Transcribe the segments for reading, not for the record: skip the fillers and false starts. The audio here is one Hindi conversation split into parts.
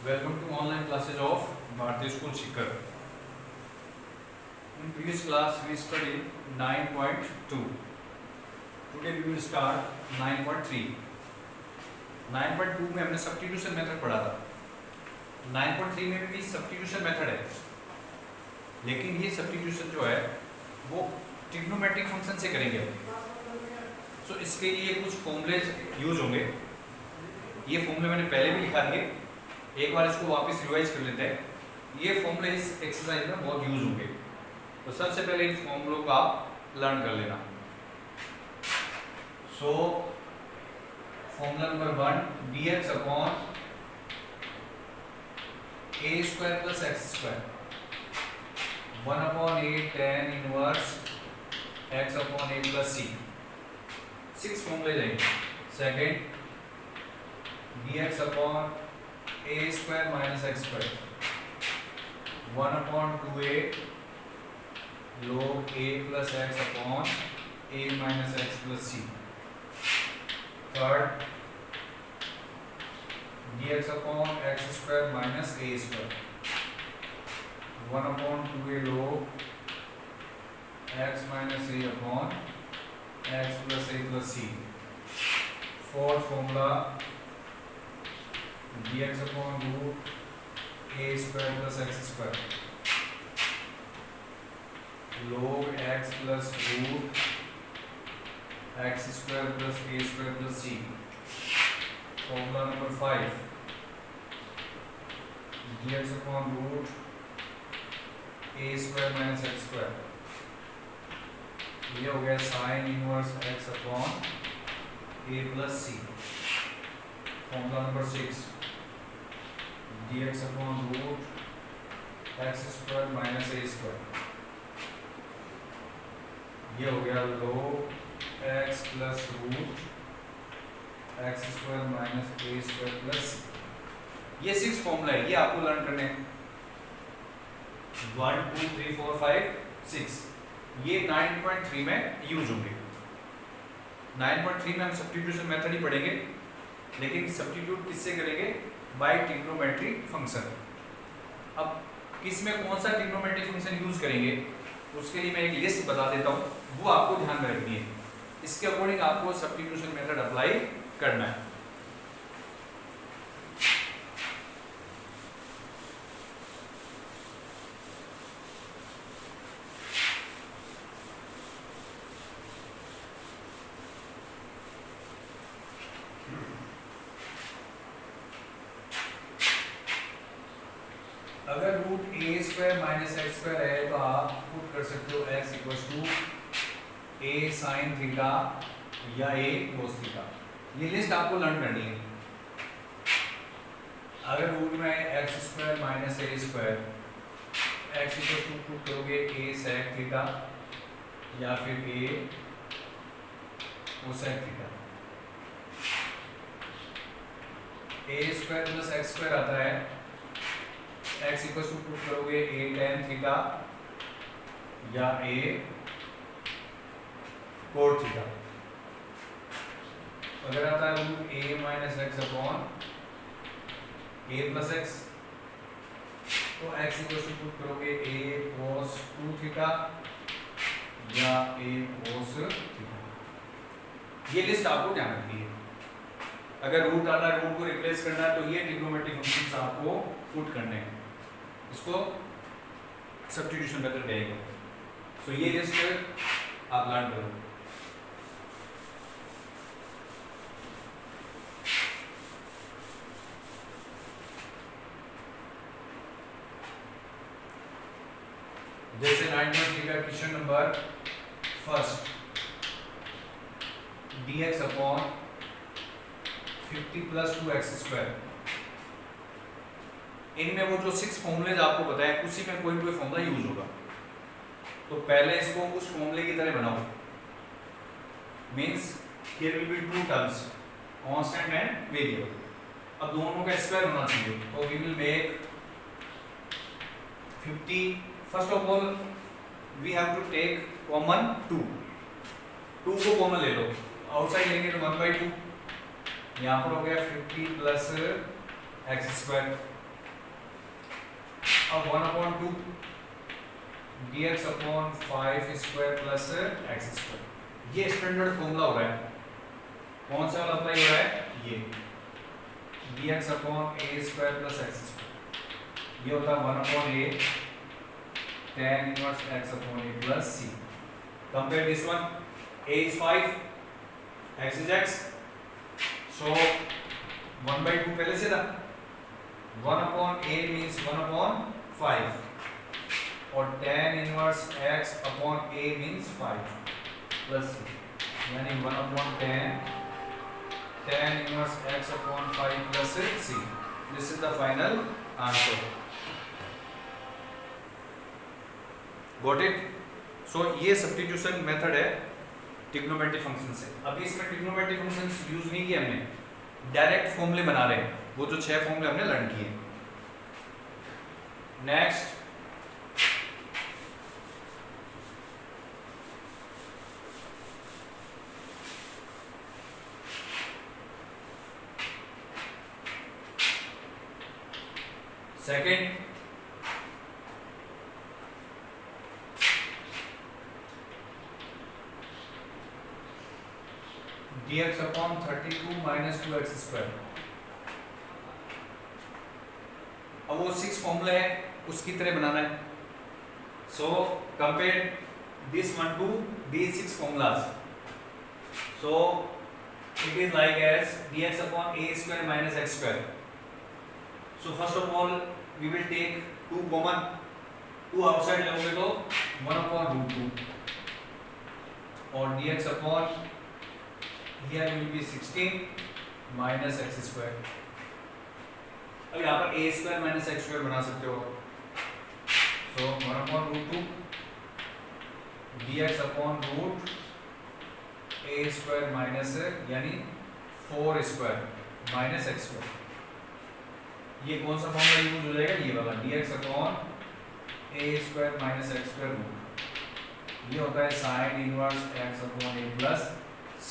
Welcome to online classes of Bharati School Shikar. In previous class we studied 9.2. Today we will start 9.3. 9.2 में हमने सब्स्टिट्यूशन मेथड पढ़ा था. 9.3 में भी सब्स्टिट्यूशन मेथड है, लेकिन ये सब्स्टिट्यूशन जो है वो ट्रिग्नोमेट्रिक फंक्शन से करेंगे. सो इसके लिए कुछ फॉर्मूलेज यूज होंगे. ये फॉर्मूले मैंने पहले भी लिखा दिए, एक बार इसको वापस रिवाइज कर लेते हैं. ये फॉर्मूले इस एक्सरसाइज में बहुत यूज होंगे, तो सबसे पहले इन फॉर्मूलों को आप लर्न कर लेना. So formula number 1, dx upon a square plus x square 1 upon a tan inverse x upon a plus c. 6 फॉर्मूले जाएंगे. Second, dx upon a square minus x square 1 upon 2a log a plus x upon a minus x plus c. Third, dx upon x square minus a square 1 upon 2a log x minus a upon x plus a plus c. Fourth formula, dx upon root a square plus x square log x plus root x square plus a square plus c. Formula number 5, dx upon root a square minus x square. ये हो गया sine inverse x upon a plus c. Formula number 6, dx upon root x square minus a square. ये हो गया log x plus root x square minus a square plus c. ये 6 फॉर्मूला है, ये आपको लर्न करने हैं. 1 2 3 4 5 6. ये 9.3 में यूज होंगे. 9.3 में हम सब्स्टिट्यूशन मेथड ही पढ़ेंगे, लेकिन सब्स्टिट्यूट किससे करेंगे? By trigonometric function. अब किस में कौन सा ट्रिग्नोमेट्रिक फंक्शन यूज करेंगे, उसके लिए मैं एक लिस्ट बता देता हूँ, वो आपको ध्यान में रखनी है. इसके अकॉर्डिंग आपको सब्स्टिट्यूशन मेथड अप्लाई करना है. अगर root a square minus x square है तो आप पुट कर सकते हो x equals to a sine theta या a कोस थीटा. ये लिस्ट आपको लर्न करनी है. अगर रूट में x square minus a square x equals to put करोगे a सेक थीटा या फिर a cosec theta. a square plus x square आता है, x इक्वल्स टू पुट करोगे a tan थीटा या a कोट थीटा. अगर आता है root a minus x upon a plus x, तो x इक्वल्स टू पुट करोगे a कोस 2 थीटा या a कोस थीटा. ये लिस्ट आपको ध्यान रखनी है. अगर रूट आता है, रूट को रिप्लेस करना है, तो ये ट्रिग्नोमेट्रिक फंक्शंस आपको पुट करने हैं. इसको सब्स्टिट्यूशन मेथड कहेंगे. सो ये लिस्ट आप लर्न करो. जैसे 9.3 का question number first, dx upon 50 plus 2x square. इनमें वो जो 6 फॉर्मूलेज आपको बताया, उसी में कोई कोई फॉर्मूला यूज होगा. तो पहले इसको उस फॉर्मूले की तरह बनाओ. Means here will be two terms, constant and variable. अब दोनों का स्क्वायर होना चाहिए, तो we will make 50. First of all we have to take common 2. 2 को कॉमन ले लो, आउटसाइड लेंगे तो 1/2. यहाँ पर हो गया 50 प्लस एक्स स्क्वायर अब 1/2 dx upon 5 square plus x square. ये स्टैंडर्ड फॉर्मूला हो रहा है। कौन सा वाला अप्लाई हो रहा है? ये dx upon a square plus x square. ये होता है 1/a tan inverse x upon a plus c। Compare this one, a is 5, x is x, so 1/2 पहले से था। 1/a means 1/5 और tan inverse x upon a means 5 plus c, यानी 1/10 tan inverse x upon 5 plus c। This is the final answer. Got it? So ये सब्स्टिट्यूशन मेथड है ट्रिग्नोमेट्रिक फंक्शन से। अभी इसमें ट्रिग्नोमेट्रिक फंक्शंस यूज नहीं किए हमने, डायरेक्ट फॉर्मूले बना रहे हैं, वो जो 6 फॉर्मूले हमने लर्न किए। Next, second, dx upon 32 minus 2x square. अब वो 6 फॉर्मूला है, उसकी तरह बनाना है। So compare this one two these 6 formulas. So it is like as dx upon a square minus x square. So first of all we will take 2 common, 2 outside लोगे तो 1/√2 और dx upon here will be 16 minus x square। अब यहाँ पर a square minus x square बना सकते हो। So 1/√2 dx upon root a square minus यानी 4 square minus x square। ये कौन सा फॉर्मूला यूज हो जाएगा? ये वाला dx upon a square minus x square root। ये होता है sin inverse x upon a plus c।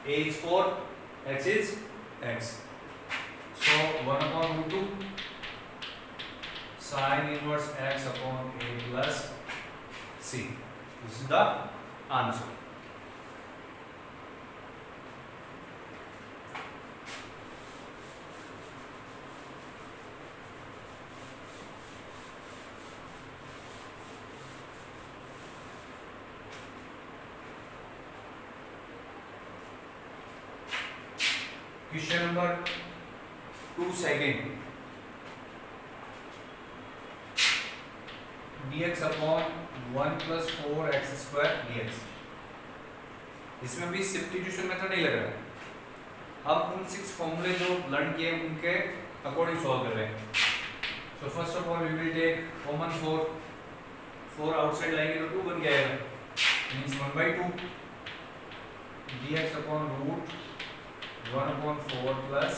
a is 4, x is x, so 1/√2 sin inverse x upon a plus c. This is the answer. Question number 2 second, dx upon 1 plus 4x square dx। इसमें भी सब्स्टिट्यूशन मेथड नहीं लग रहा है, हम उन 6 फॉर्मूले जो लर्न किए उनके अकॉर्डिंग सॉल्व कर रहे हैं। So first of all we will take common 4 outside लाएंगे तो 2 बन जाएगा, means 1/2 dx upon root 1/4 plus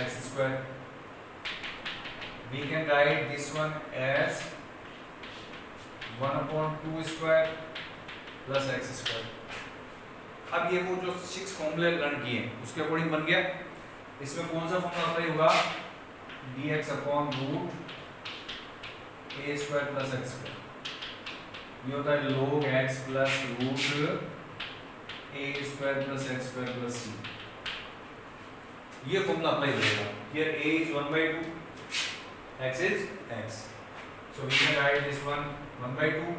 x square। We can write this one as 1/2 square plus x square। अब ये वो जो 6 फॉर्मूले लर्न किए उसके अकॉर्डिंग बन गया। इसमें कौन सा फॉर्मूला अप्लाई होगा? dx upon root a square plus x square। ये होता है log x plus root a square plus x square plus c। ये फॉर्मूला अप्लाई हो जाएगा। Here a is 1/2, x is x, so we can write this one 1/2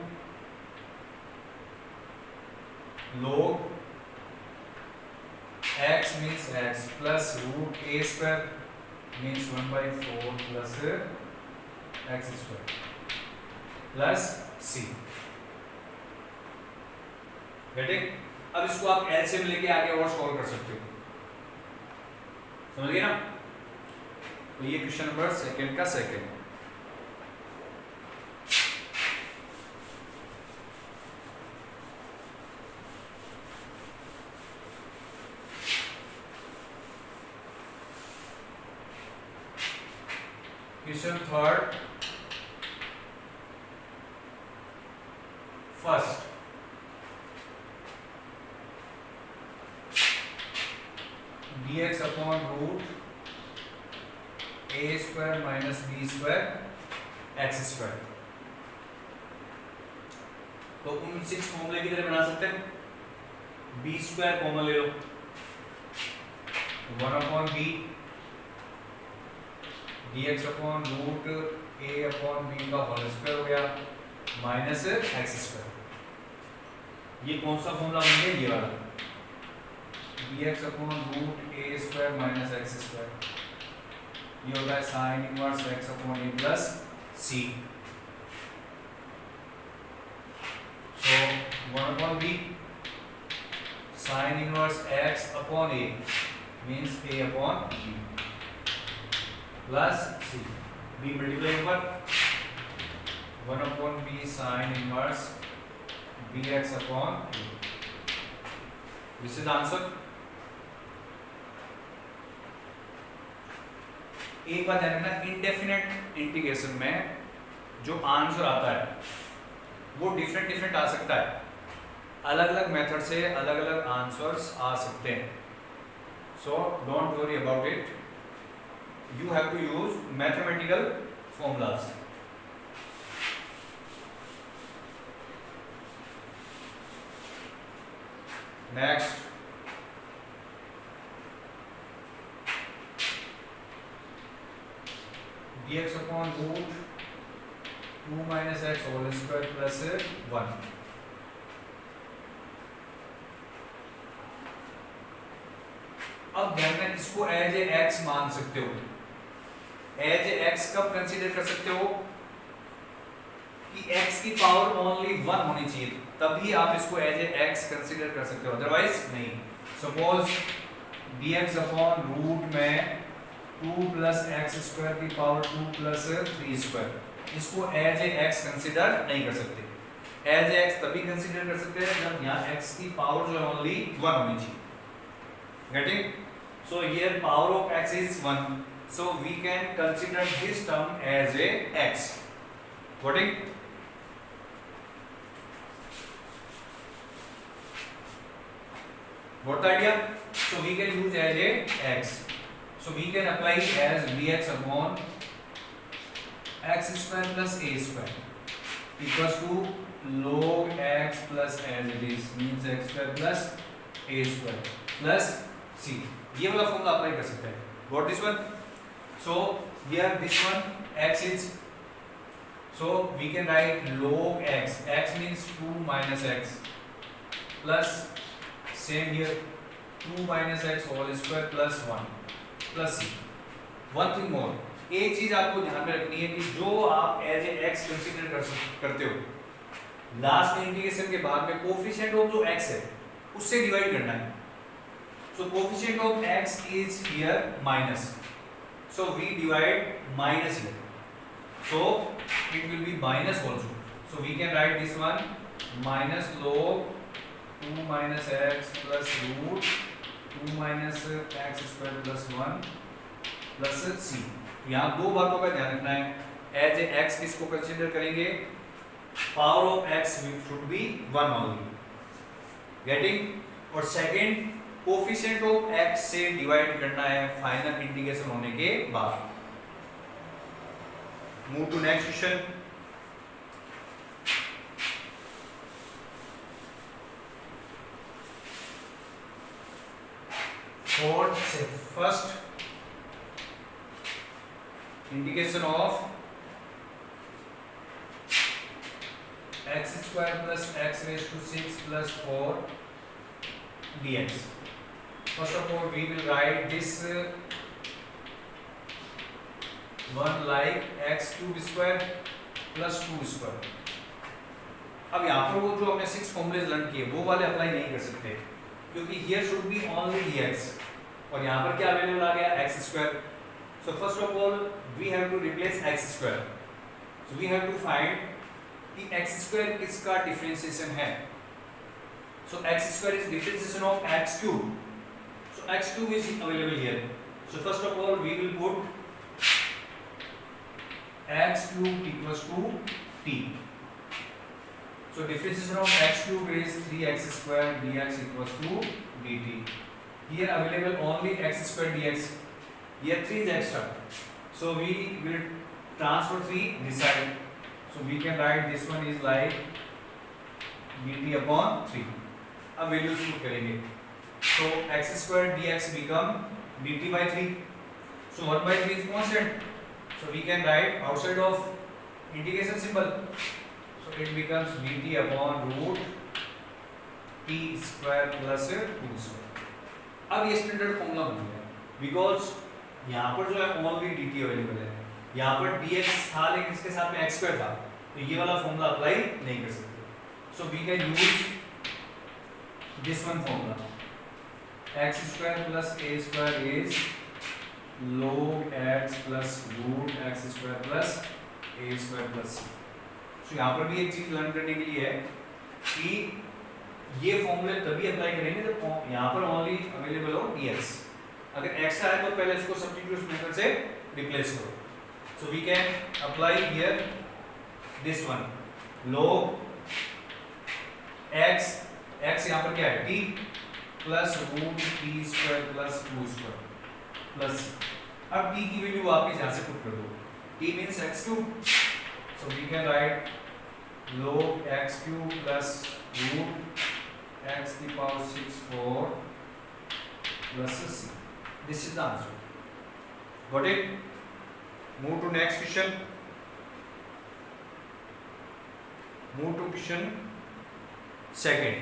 log x means x plus root a square means 1/4 plus x square plus c। getting? अब इसको आप एलसीएम लेके आगे और सॉल्व कर सकते हो, समझ गए ना? तो ये क्वेश्चन नंबर सेकंड का second. Question third, first dx upon root a square minus b square x square. तो उन 6 फॉर्मूले की तरह बना सकते हैं। बी स्क्वायर कॉमन ले लो, 1/b dx upon root a upon b का होल स्क्वायर हो गया माइनस एक्स स्क्वायर। ये कौन सा फॉर्मूला बन गया? ये वाला, dx upon root a square minus x square. ये होता है sine inverse x upon a plus c। So 1/b sine inverse x upon a means a upon b plus c। b multiply पर 1/b sine inverse bx upon a। This is answer. एक बात ध्यान रखना, इनडेफिनेट इंटीग्रेशन में जो आंसर आता है वो डिफरेंट आ सकता है। अलग अलग मेथड से अलग अलग आंसर्स आ सकते हैं। So don't worry about it, you have to use mathematical formulas. Next, dx upon root 2 minus x whole square plus 1। अब ध्यान में इसको एज ए एक्स मान सकते हो। एज ए एक्स कब कंसीडर कर सकते हो? कि एक्स की पावर ओनली 1 होनी चाहिए, तभी आप इसको एज ए एक्स कंसीडर कर सकते हो, अदरवाइज नहीं। सपोज dx अपॉन रूट में 2 प्लस एक्स स्क्वायर की पावर 2 प्लस 3 स्क्वायर, इसको एज ए एक्स कंसीडर नहीं कर सकते। एज ए एक्स तभी कंसीडर कर सकते हैं जब यहाँ x की पावर जो है ओनली 1 होनी चाहिए। Getting? So here power of x is 1, so we can consider this term as a x. Getting? Got the idea? So we can use as a x. So we can apply as bx upon x square plus a square equals to log x plus as it is means x square plus a square plus c. ये वाला फॉर्मूला अप्लाई कर सकते हैं। Got this one? So here this one x is, so we can write log x. X means 2 minus x plus same here 2 minus x whole square plus 1 plus c. One thing more, एक चीज आपको ध्यान में रखनी है कि जो आप एज ए एक्स कंसीडर करते हो, लास्ट में इंटीग्रेशन के बाद में कोफिशिएंट ऑफ जो x है उससे डिवाइड करना है। So coefficient of x is here minus, so we divide minus here, so it will be minus also. So we can write this one minus log 2 minus x plus root 2 minus x square plus 1 plus c। यहाँ दो बातों का ध्यान रखना है। एज ए एक्स किसको कंसीडर करेंगे? Power of x should be 1 only. Getting? और सेकंड, कोफिशिएंट ऑफ एक्स से डिवाइड करना है फाइनल इंटीग्रेशन होने के बाद। Move to next question. First integration of x square plus x raised to 6 plus 4 dx. First of all, we will write this one like x cube square plus 2 square. अब यहाँ पर वो जो हमने 6 फॉर्मूलेज लर्न किए वो वाले अप्लाई नहीं कर सकते, क्योंकि here should be only dx और यहाँ पर क्या अवेलेबल आ गया? x square. So first of all, we have to replace x square. So we have to find कि x square किसका डिफरेंशिएशन है. So x square is differentiation of x cube. So x cube is available here. So first of all, we will put x cube equals to t. So differentiation of x cube is 3x square dx equals to dt. Here available only x square dx. Here 3 is extra. So we will transfer 3 this side. So we can write this one is like dt upon 3. अब वैल्यूज पुट करेंगे. So x square dx become dt by 3. So 1 by 3 is constant. So we can write outside of integration symbol. So it becomes dt upon root t square plus 2 square. अब ये स्टैंडर्ड फॉर्मूला बन गया बिकॉज यहाँ पर जो है ओनली dt अवेलेबल है. यहाँ पर dx था लेकिन इसके साथ में x स्क्वायर था, तो ये वाला फॉर्मूला अप्लाई नहीं कर सकते. So we can use this one formula. x square plus a square is log x plus root x square plus a square plus c. So यहाँ पर भी एक चीज लर्न करने के लिए है कि ये फॉर्मूले तभी अप्लाई करेंगे जब यहाँ पर ओनली अवेलेबल हो dx. अगर x है तो पहले इसको सब्स्टिट्यूट मेथड से रिप्लेस करो. So we can apply here this one log x यहाँ पर क्या है t plus root t square plus 2 square plus. अब t की वैल्यू वापस यहाँ से पुट कर दो. t means x cube. So we can write log x cube plus root x to the power 6 4 plus c. This is the answer. Got it? Move to next question. Move to question second.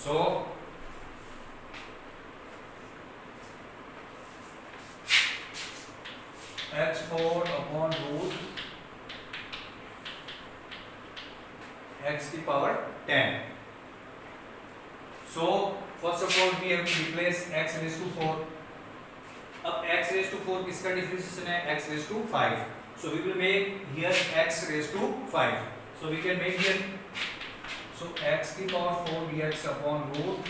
So x4 upon root x to the power 10. So first of all we have to replace x raised to 4. अब x raised to 4 किसका डिफरेंशिएशन है? x raised to 5. So we will make here x raised to 5. So we can make here. So x to the power 4 dx upon root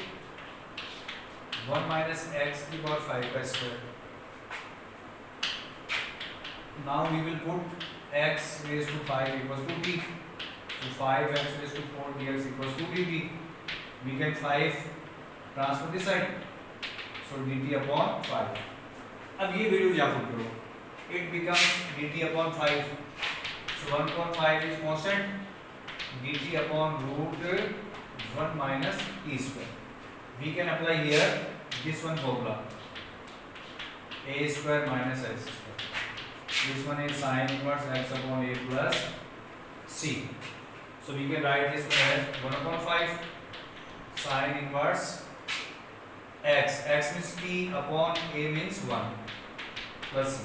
1 minus x to the power 5 का square. Now we will put x raised to 5 equals to t. So 5x raised to 4 dx equals to dt. We get 5 transfer this side. So dt upon 5. अब ये वैल्यू यहाँ पुट करो. It becomes dt upon 5. So 1.5 is constant. dt upon root 1 minus t square. We can apply here this one formula. A square minus x square. This one is sin inverse x upon a plus c. So we can write this one as 1 upon 5 sin inverse x. X means t upon a means 1 plus c.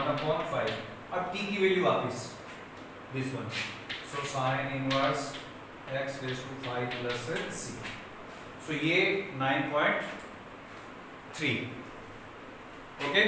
1 upon 5. अब t की वैल्यू वापस this one. So sin inverse x raised to 5 plus c. So ये 9.3. Okay.